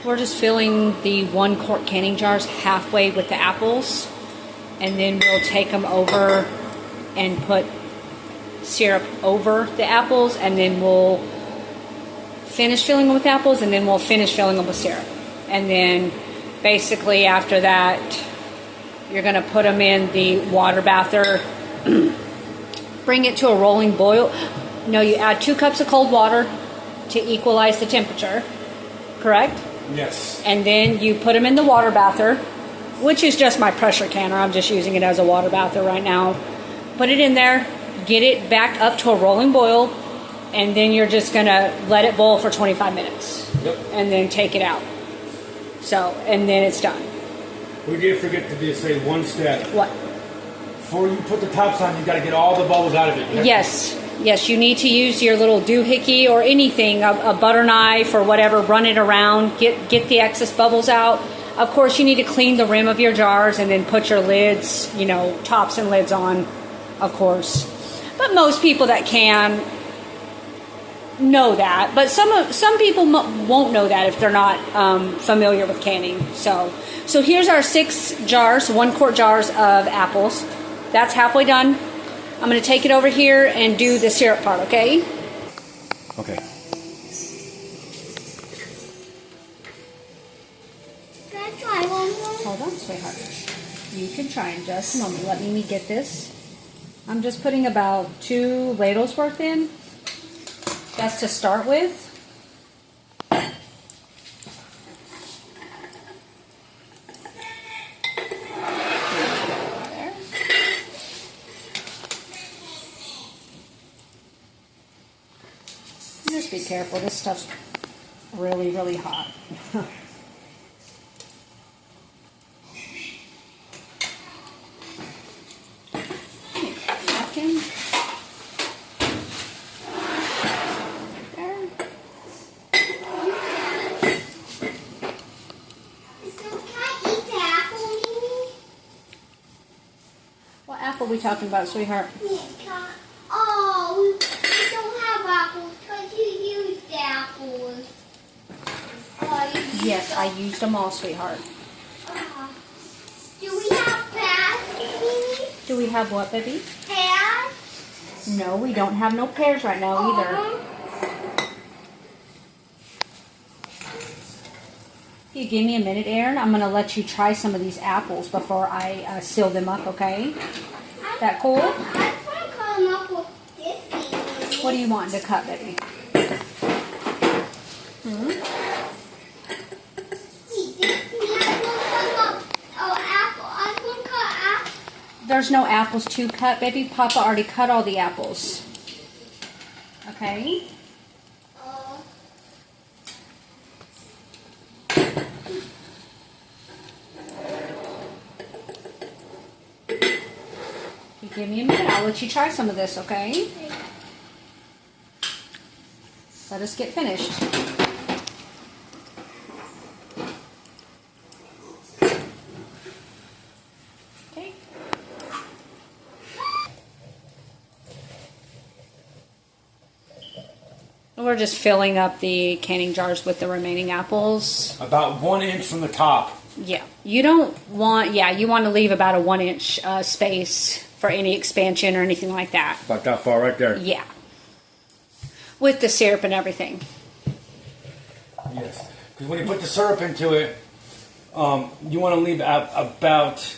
We're just filling the 1 quart canning jars halfway with the apples, and then we'll take them over and put syrup over the apples, and then we'll finish filling them with apples, and then we'll finish filling them with syrup. And then basically after that, you're going to put them in the water bather, bring it to a rolling boil. No, you add 2 cups of cold water to equalize the temperature, correct? Yes. And then you put them in the water bather, which is just my pressure canner. I'm just using it as a water bather right now. Put it in there, get it back up to a rolling boil, and then you're just going to let it boil for 25 minutes. Yep. And then take it out. So, and then it's done. We did forget to do, say, one step. What? Before you put the tops on, you got to get all the bubbles out of it. Yes. Yes, you need to use your little doohickey or anything, a butter knife or whatever, run it around, get the excess bubbles out. Of course, you need to clean the rim of your jars and then put your lids, you know, tops and lids on, of course. But most people that can know that. But some people won't know that if they're not familiar with canning. So here's our 6 jars, 1 quart jars of apples. That's halfway done. I'm going to take it over here and do the syrup part, okay? Okay. Can I try one more? Hold on, sweetheart. You can try in just a moment. Let me get this. I'm just putting about 2 ladles worth in. That's to start with. Just be careful, this stuff's really, really hot. Napkin. There. So can I eat the apple, Mimi? What apple are we talking about, sweetheart? Yeah, oh, we don't have apples because you used the apples. Yes, I used them all, sweetheart. Do we have pears, Mimi? Do we have what, baby? Pears? No, we don't have no pears right now either. If you give me a minute, Aaron, I'm going to let you try some of these apples before I seal them up, okay? That cool? I just want to come up with this thing. What do you want to cut, baby? There's no apples to cut, baby. Papa already cut all the apples. Okay? You give me a minute. I'll let you try some of this, okay? Let us get finished. Okay. We're just filling up the canning jars with the remaining apples. About 1 inch from the top. Yeah. You don't want, you want to leave about a 1 inch space for any expansion or anything like that. About that far right there. Yeah. With the syrup and everything. Yes. Because when you put the syrup into it, you want to leave about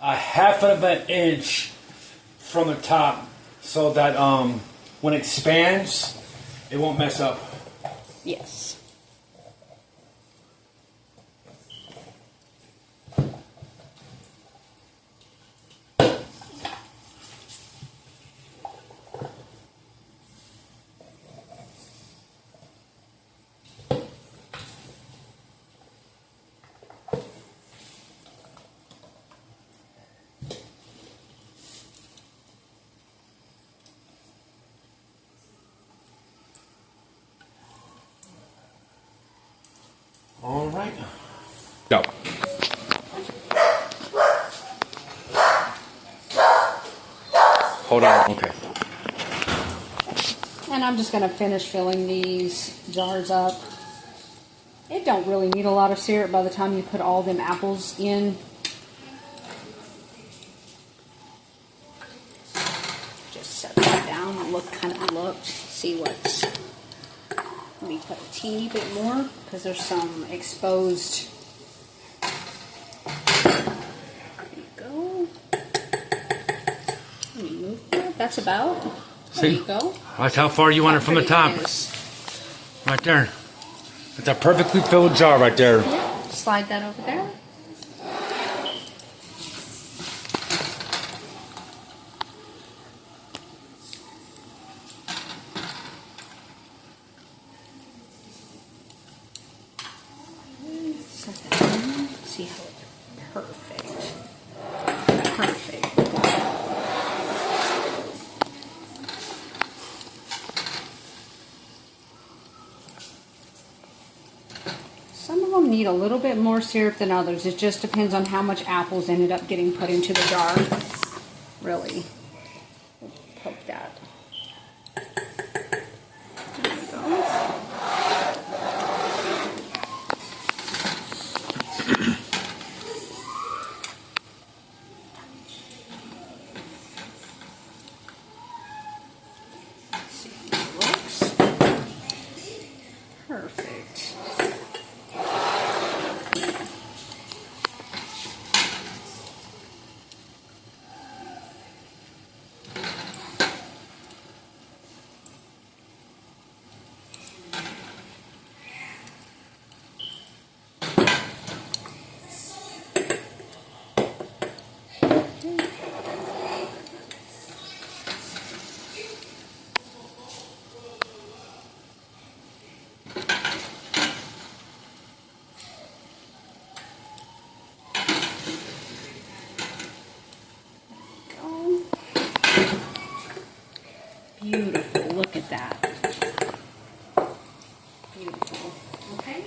a half of an inch from the top so that when it expands, it won't mess up. Yes. All right. Go. Hold on. Okay. And I'm just going to finish filling these jars up. It don't really need a lot of syrup by the time you put all them apples in. Just set that down and look, see what's. Let me put a teeny bit more because there's some exposed. There you go. Let me move that. That's about. There you go. That's how far you want it from the top. Right there. It's a perfectly filled jar right there. Yep. Slide that over there. Set that in. See how it's perfect. Perfect. Some of them need a little bit more syrup than others. It just depends on how much apples ended up getting put into the jar. Really. We'll poke that. There we go. See how it looks. Perfect. Beautiful. Look at that. Beautiful. Okay.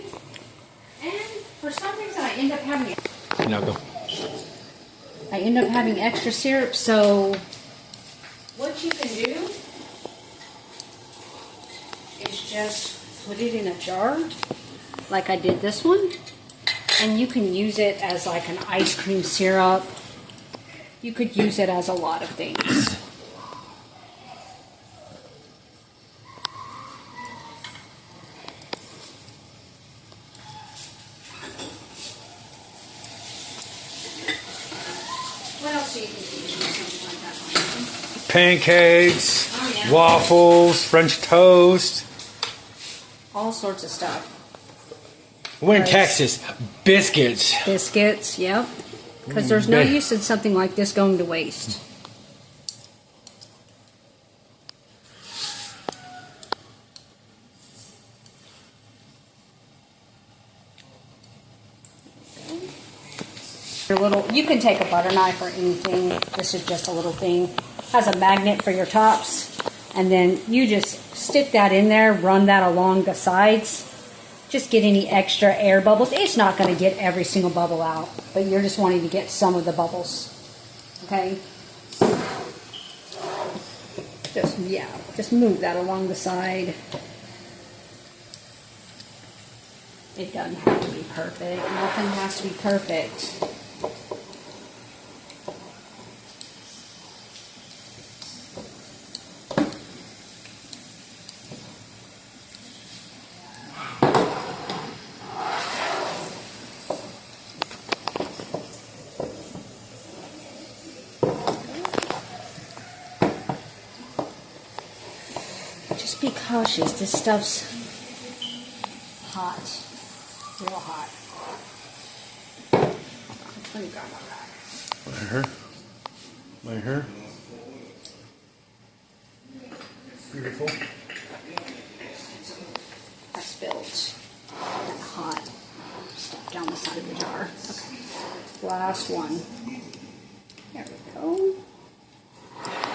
And for some reason I end up having extra syrup, so what you can do is just put it in a jar like I did this one, and you can use it as like an ice cream syrup. You could use it as a lot of things. What else do you think you can do something like that on? Pancakes, Oh, yeah. waffles, French toast. All sorts of stuff. We're in Right. Texas. Biscuits. Biscuits, yep. Because there's no use in something like this going to waste. Your little, you can take a butter knife or anything. This is just a little thing. Has a magnet for your tops, and then you just stick that in there, run that along the sides. Just get any extra air bubbles. It's not going to get every single bubble out, but you're just wanting to get some of the bubbles. Okay? Just move that along the side. It doesn't have to be perfect. Nothing has to be perfect. Just be cautious. This stuff's hot. Real hot. Let me grab my rag. Right here. Beautiful. I spilled that hot stuff down the side of the jar. Okay. Last one. There we go.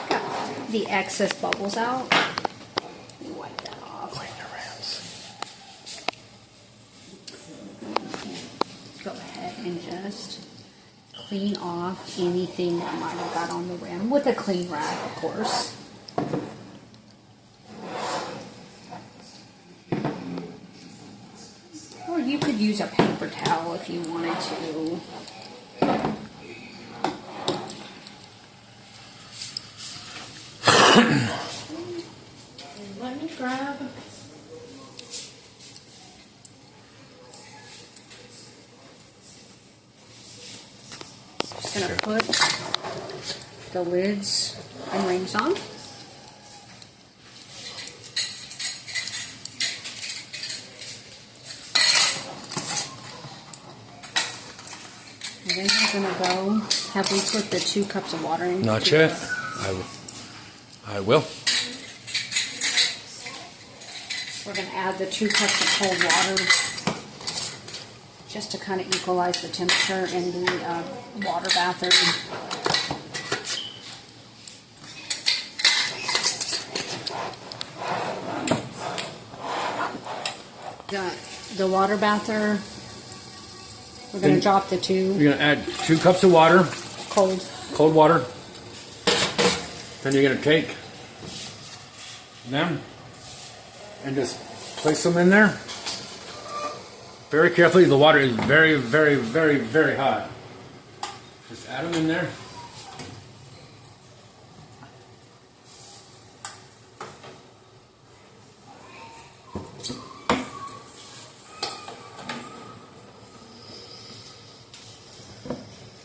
Got the excess bubbles out. Let me wipe that off. Clean the rims. Go ahead and just clean off anything that might have got on the rim with a clean rag, of course. Or You could use a paper towel if you wanted to. Let me grab. Just gonna put the lids and rings on. And then we're gonna go. Have we put the 2 cups of water in? Not yet. I will. We're gonna add the 2 cups of cold water just to kind of equalize the temperature in the water bathroom. The water bather, we're going to drop the 2. You're going to add 2 cups of water. Cold water. Then you're going to take them and just place them in there. Very carefully. The water is very, very, very, very hot. Just add them in there.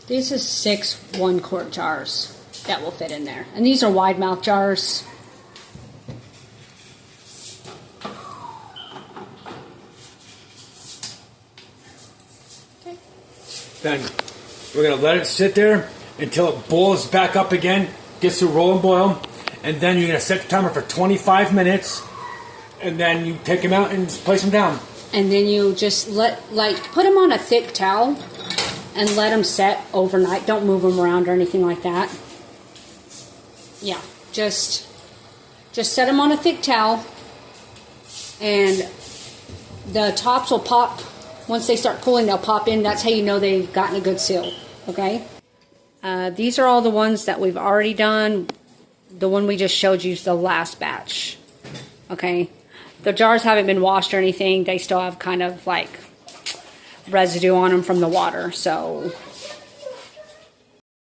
This is 6 1-quart jars that will fit in there. And these are wide mouth jars. Okay. Then we're going to let it sit there until it boils back up again, gets to roll and boil. And then you're going to set the timer for 25 minutes. And then you take them out and place them down. And then you just put them on a thick towel and let them set overnight. Don't move them around or anything like that. Yeah, just set them on a thick towel, and the tops will pop. Once they start cooling, they'll pop in. That's how you know they've gotten a good seal, okay? These are all the ones that we've already done. The one we just showed you is the last batch, okay? The jars haven't been washed or anything. They still have kind of like residue on them from the water, so